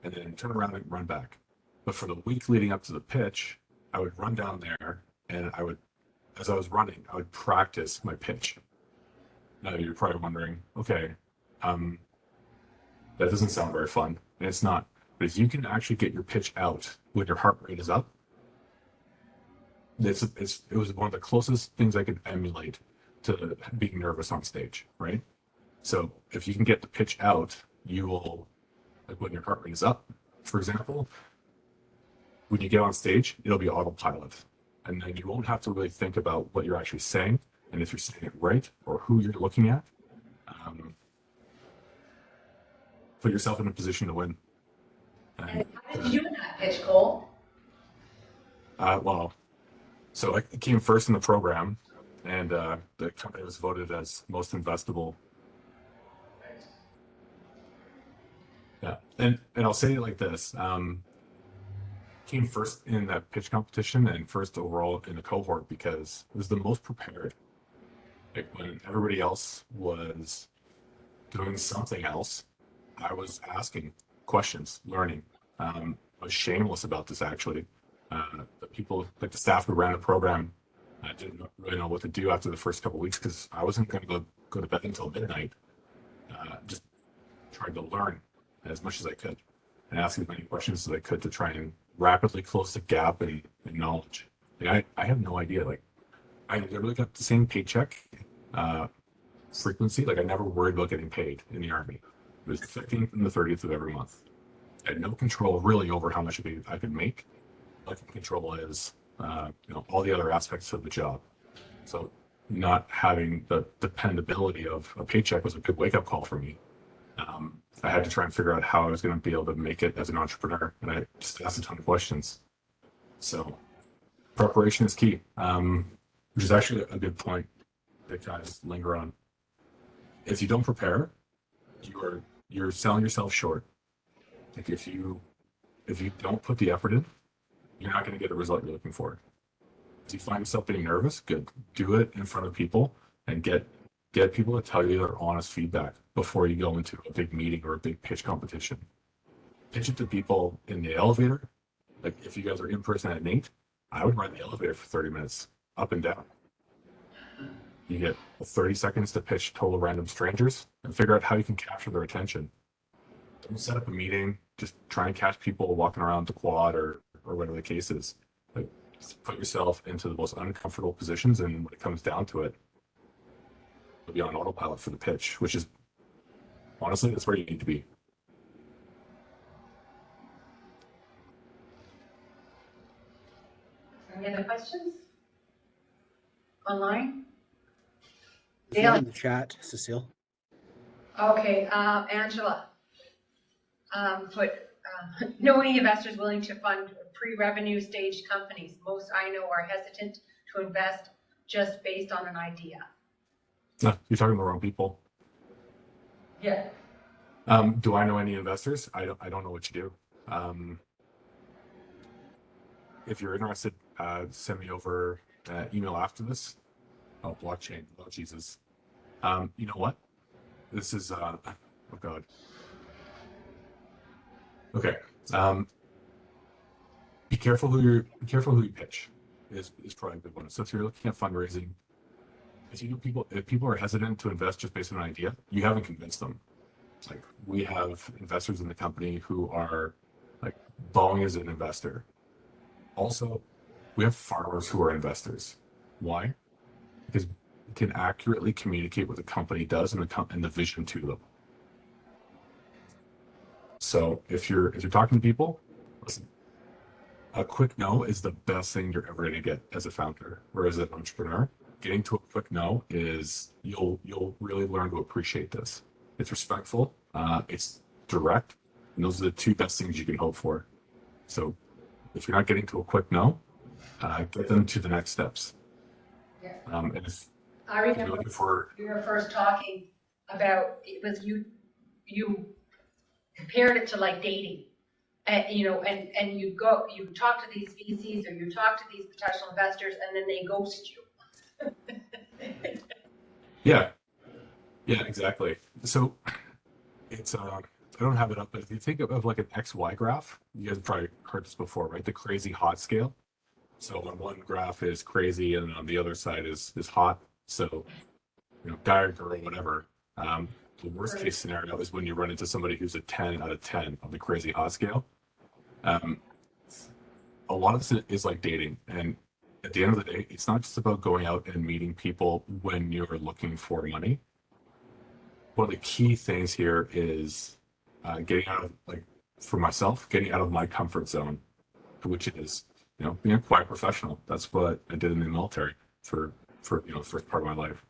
S3: and then turn around and run back. But for the week leading up to the pitch, I would run down there, and as I was running, I would practice my pitch. Now you're probably wondering, okay, that doesn't sound very fun, and it's not. But if you can actually get your pitch out when your heart rate is up, it was one of the closest things I could emulate to being nervous on stage, right? So if you can get the pitch out, you will, like when your heart rate is up, for example, when you get on stage, it'll be autopilot. And then you won't have to really think about what you're actually saying and if you're saying it right or who you're looking at. Put yourself in a position to win.
S1: And how did you do in that pitch, Cole?
S3: Well, so I came first in the program, and the company was voted as most investable. Yeah, and I'll say it like this: came first in that pitch competition and first overall in the cohort because it was the most prepared. Like when everybody else was doing something else, I was asking questions, learning. I was shameless about this actually. The people, like the staff who ran the program, I didn't really know what to do after the first couple of weeks because I wasn't going to go to bed until midnight. Just trying to learn as much as I could and ask as many questions as I could to try and rapidly close the gap in knowledge. Like I have no idea. Like I literally got the same paycheck frequency. Like I never worried about getting paid in the army. It was the 15th and the 30th of every month. I had no control really over how much I could make. All I can control is you know, all the other aspects of the job. So not having the dependability of a paycheck was a big wake up call for me. I had to try and figure out how I was going to be able to make it as an entrepreneur, and I just asked a ton of questions. So preparation is key, which is actually a good point that guys linger on. If you don't prepare, you're selling yourself short. Like if you don't put the effort in, you're not going to get the result you're looking for. If you find yourself being nervous, good. Do it in front of people and get people to tell you their honest feedback before you go into a big meeting or a big pitch competition. Pitch it to people in the elevator. Like if you guys are in person at Nate, I would ride the elevator for 30 minutes up and down. You get 30 seconds to pitch total random strangers and figure out how you can capture their attention. Don't set up a meeting, just try and catch people walking around the quad or whatever the case is. Like put yourself into the most uncomfortable positions, and when it comes down to it, you'll be on autopilot for the pitch, which is honestly, that's where you need to be.
S1: Any other questions? Online?
S7: It's not in the chat, Cecile.
S1: Okay, Angela, put, know any investors willing to fund pre-revenue stage companies? Most I know are hesitant to invest just based on an idea.
S3: No, you're talking to the wrong people.
S1: Yeah.
S3: Do I know any investors? I don't know what you do. If you're interested, send me over email after this. Oh, blockchain. Oh, Jesus. You know what? This is, oh God. Okay. Be careful who you pitch is probably a good one. So if you're looking at fundraising, if people are hesitant to invest just based on an idea, you haven't convinced them. Like, we have investors in the company who are like, Boeing is an investor. Also, we have farmers who are investors. Why? Because we can accurately communicate what the company does and the vision to them. So if you're talking to people, listen, a quick no is the best thing you're ever going to get as a founder or as an entrepreneur. Getting to a quick no is you'll really learn to appreciate this. It's respectful, it's direct, and those are the two best things you can hope for. So if you're not getting to a quick no, get them to the next steps.
S1: Yeah.
S3: And if
S1: I
S3: you're
S1: remember
S3: looking for,
S1: we were first talking about, it was you compared it to like dating. And you talk to these VCs or you talk to these potential investors and then they ghost you.
S3: yeah, exactly. So it's I don't have it up, but if you think of like an XY graph, you guys have probably heard this before, right? The crazy hot scale. So on one graph is crazy, and on the other side is hot. So, guy or girl, whatever. The worst case scenario is when you run into somebody who's a 10 out of 10 on the crazy hot scale. A lot of this is like dating, and at the end of the day, it's not just about going out and meeting people when you're looking for money. One of the key things here is getting out of, like, for myself, getting out of my comfort zone, which is, being a quiet professional. That's what I did in the military for the first part of my life.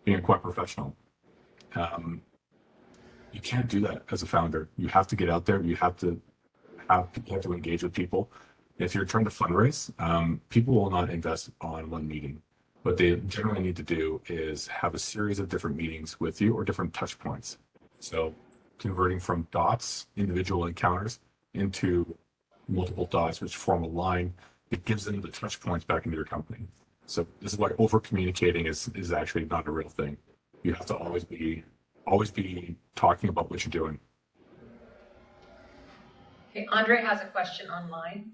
S3: Being a quiet professional. You can't do that as a founder. You have to get out there. You have to engage with people. If you're trying to fundraise, people will not invest on one meeting. What they generally need to do is have a series of different meetings with you or different touch points. So converting from dots, individual encounters, into multiple dots, which form a line, it gives them the touch points back into your company. So this is why over communicating is actually not a real thing. You have to always be talking about what you're doing.
S1: Okay, Andre has a question online.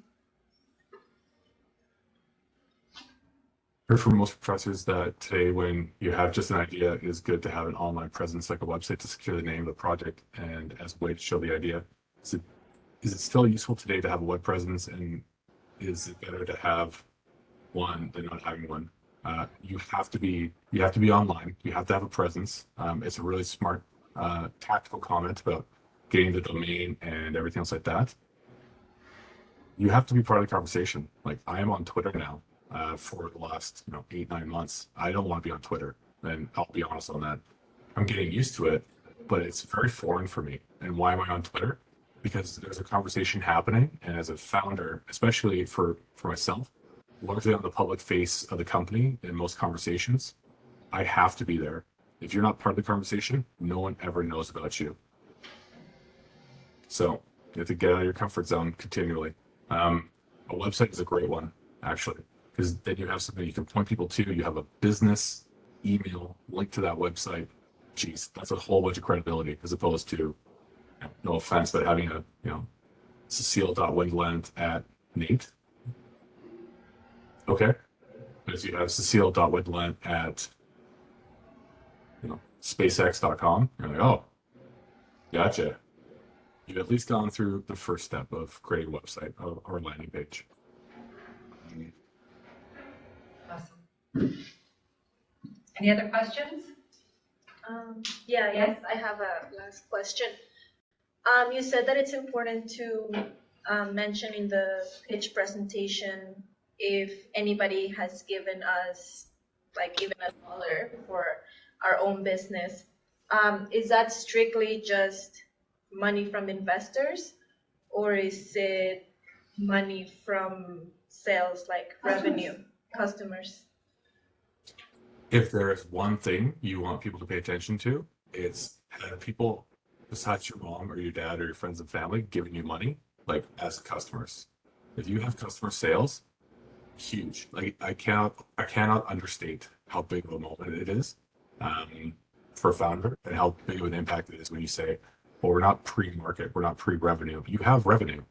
S3: Heard from most professors that today, when you have just an idea, it is good to have an online presence like a website to secure the name of the project and as a way to show the idea. Is it still useful today to have a web presence, and is it better to have one than not having one? You have to be online. You have to have a presence. It's a really smart tactical comment about getting the domain and everything else like that. You have to be part of the conversation. Like, I am on Twitter now for the last 8-9 months. I don't want to be on Twitter, and I'll be honest on that. I'm getting used to it, but it's very foreign for me. And why am I on Twitter? Because there's a conversation happening, and as a founder, especially for myself, largely on the public face of the company in most conversations, I have to be there. If you're not part of the conversation, no one ever knows about you. So you have to get out of your comfort zone continually. A website is a great one, actually, because then you have something you can point people to. You have a business email link to that website. Geez, that's a whole bunch of credibility, as opposed to, no offense, but having a, Cecile.windland@Nate. Okay. But if you have Cecile.windland@, SpaceX.com, you're like, oh, gotcha. You've at least gone through the first step of creating a website or landing page.
S1: Awesome. Any other questions?
S5: Yes, I have a last question. You said that it's important to mention in the pitch presentation if anybody has given us like even $1 before our own business. Is that strictly just money from investors, or is it money from sales, like revenue, customers?
S3: If there is one thing you want people to pay attention to, it's have people besides your mom or your dad or your friends and family giving you money, like as customers. If you have customer sales, huge. Like I cannot understate how big of a moment it is for a founder and how big of an impact it is when you say, well, we're not pre-market, we're not pre-revenue. You have revenue.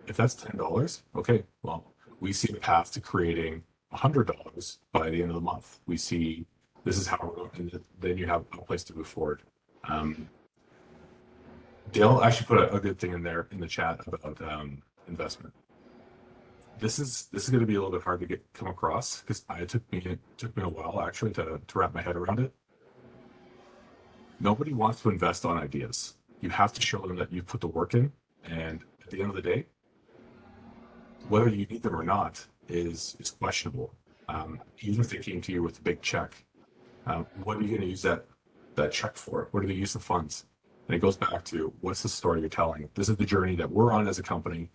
S3: If that's $10, okay, well, we see a path to creating $100 by the end of the month. We see this is how we're going, and then you have a place to move forward. Dale actually put a good thing in there in the chat about investment. This is going to be a little bit hard to come across because it took me a while actually to wrap my head around it. Nobody wants to invest on ideas. You have to show them that you put the work in, and at the end of the day, whether you need them or not is questionable. Even if they came to you with a big check, what are you going to use that check for? What do they use the funds? And it goes back to what's the story you're telling? This is the journey that we're on as a company.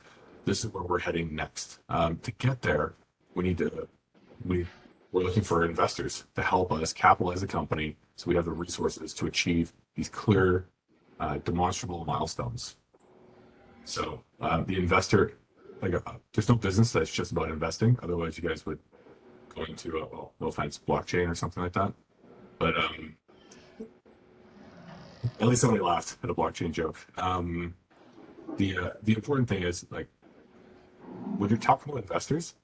S3: This is where we're heading next. To get there, we're looking for investors to help us capitalize the company so we have the resources to achieve these clear, demonstrable milestones. So the investor, there's no business that's just about investing. Otherwise, you guys would go into, well, no offense, blockchain or something like that. But at least somebody laughed at a blockchain joke. The important thing is, like, when you're talking to investors,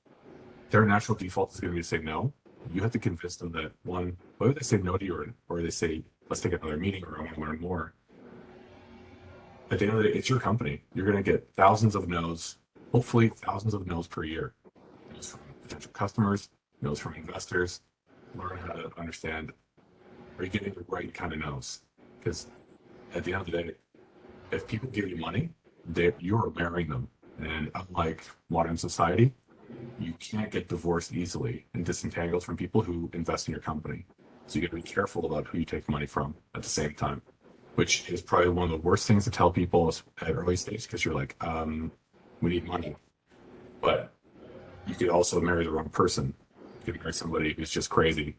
S3: their natural default is going to be to say no. You have to convince them that, one, whether they say no to you or they say, let's take another meeting or I want to learn more. At the end of the day, it's your company. You're going to get thousands of no's, hopefully thousands of no's per year. No's from potential customers, no's from investors. Learn how to understand, are you getting the right kind of no's? Because at the end of the day, if people give you money, you're marrying them. And unlike modern society, you can't get divorced easily and disentangled from people who invest in your company. So you got to be careful about who you take money from at the same time, which is probably one of the worst things to tell people at early stage, because you're like, we need money. But you could also marry the wrong person. You could marry somebody who's just crazy.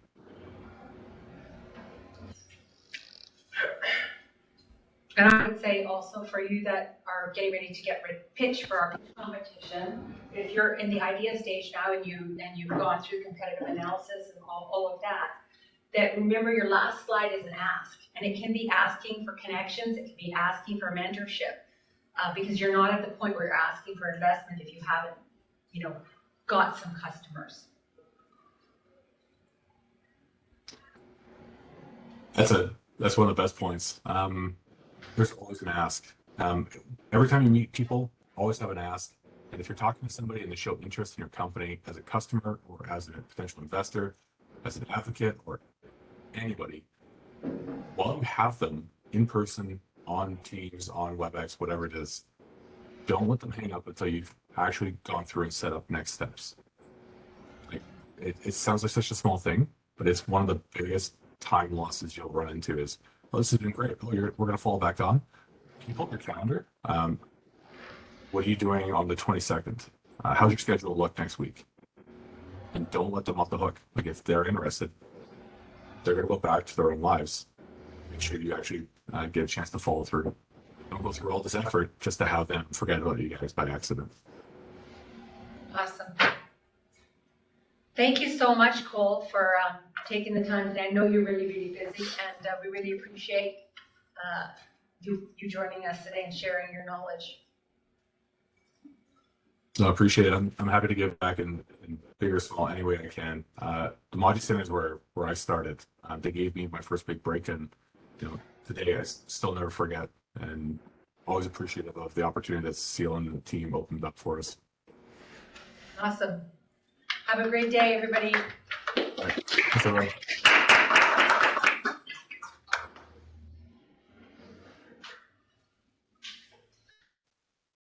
S1: And I would say also for you that are getting ready to pitch for our competition, if you're in the idea stage now and you've gone through competitive analysis and all of that remember your last slide is an ask, and it can be asking for connections, it can be asking for mentorship, because you're not at the point where you're asking for investment if you haven't, got some customers.
S3: That's one of the best points. There's always an ask. Every time you meet people, always have an ask. And if you're talking to somebody and they show interest in your company as a customer or as a potential investor, as an advocate or anybody, while you have them in person, on Teams, on WebEx, whatever it is, don't let them hang up until you've actually gone through and set up next steps. Like, it sounds like such a small thing, but it's one of the biggest time losses you'll run into is, oh, this has been great. Oh, we're going to fall back on. Can you pull up your calendar? What are you doing on the 22nd? How's your schedule look next week? And don't let them off the hook. Like, if they're interested, they're going to go back to their own lives. Make sure you actually get a chance to follow through. Don't go through all this effort just to have them forget about you guys by accident.
S1: Awesome. Thank you so much, Cole, for taking the time today. I know you're really, really busy, and we really appreciate you joining us today and sharing your knowledge.
S3: No, I appreciate it. I'm happy to give back in big or small any way I can. The Maji Center is where I started. They gave me my first big break, and today I still never forget, and always appreciative of the opportunity that Seal and the team opened up for us.
S1: Awesome. Have a great day, everybody.
S3: All right. Thanks, everyone.